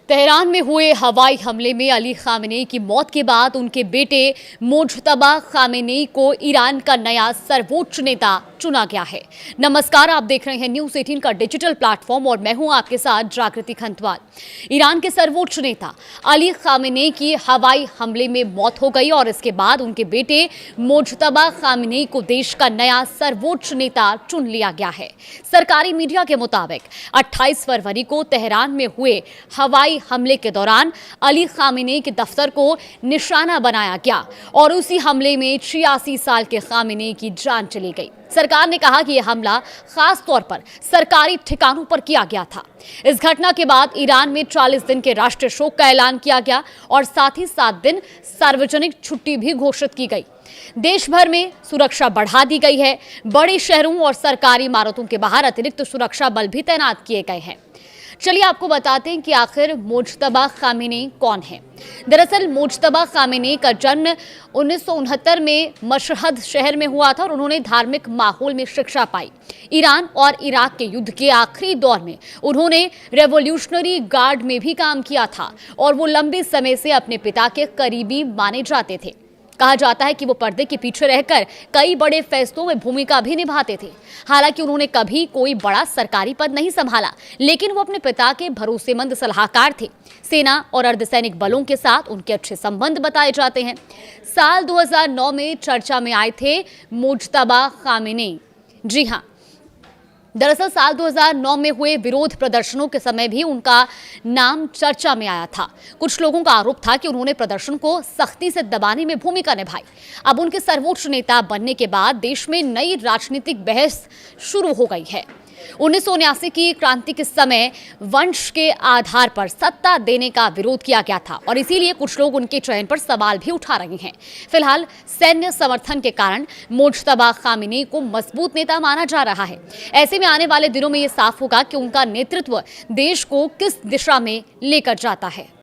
Tehran में हुए हवाई हमले में अली खामेनेई की मौत के बाद उनके बेटे मुज्तबा खामेनेई को ईरान का नया सर्वोच्च नेता चुना गया है। नमस्कार, आप देख रहे हैं न्यूज़ 18 का डिजिटल प्लेटफॉर्म और मैं हूं आपके साथ जागृति खंतवाल। ईरान के सर्वोच्च नेता अली खामेनेई की हवाई हमले में मौत हो गई और इसके बाद उनके बेटे मुज्तबा खामेनेई को देश का नया सर्वोच्च नेता चुन लिया गया है। सरकारी मीडिया के मुताबिक 28 फरवरी को तेहरान में हुए हवाई हमले के दौरान अली खामेनेई के दफ्तर को निशाना बनाया गया और उसी हमले में 86 साल के खामेनेई की जान चली गई। सरकार ने कहा कि यह हमला खास तौर पर सरकारी ठिकानों पर किया गया था। इस घटना के बाद ईरान में 40 दिन के राष्ट्रीय शोक का ऐलान किया गया और साथ ही 7 दिन सार्वजनिक छुट्टी भी घोषित की गई। देश भर में सुरक्षा बढ़ा दी गई है। बड़े शहरों और सरकारी इमारतों के बाहर अतिरिक्त सुरक्षा बल भी तैनात किए गए हैं। चलिए आपको बताते हैं कि आखिर मुज्तबा खामेनेई कौन है। दरअसल मुज्तबा खामेनेई का जन्म 1969 में मशहद शहर में हुआ था और उन्होंने धार्मिक माहौल में शिक्षा पाई। ईरान और इराक के युद्ध के आखिरी दौर में उन्होंने रेवोल्यूशनरी गार्ड में भी काम किया था और वो लंबे समय से अपने पिता के करीबी माने जाते थे। कहा जाता है कि वो पर्दे के पीछे रहकर कई बड़े फैसलों में भूमिका भी निभाते थे। हालांकि उन्होंने कभी कोई बड़ा सरकारी पद नहीं संभाला, लेकिन वो अपने पिता के भरोसेमंद सलाहकार थे। सेना और अर्धसैनिक बलों के साथ उनके अच्छे संबंध बताए जाते हैं। साल 2009 में चर्चा में आए थे मुज्तबा खामेनेई। जी हाँ, दरअसल साल 2009 में हुए विरोध प्रदर्शनों के समय भी उनका नाम चर्चा में आया था। कुछ लोगों का आरोप था कि उन्होंने प्रदर्शन को सख्ती से दबाने में भूमिका निभाई। अब उनके सर्वोच्च नेता बनने के बाद देश में नई राजनीतिक बहस शुरू हो गई है। 1979 की क्रांति के समय वंश के आधार पर सत्ता देने का विरोध किया गया था और इसीलिए कुछ लोग उनके चयन पर सवाल भी उठा रहे हैं। फिलहाल सैन्य समर्थन के कारण मुज्तबा खामेनेई को मजबूत नेता माना जा रहा है। ऐसे में आने वाले दिनों में ये साफ होगा कि उनका नेतृत्व देश को किस दिशा में लेकर जाता है।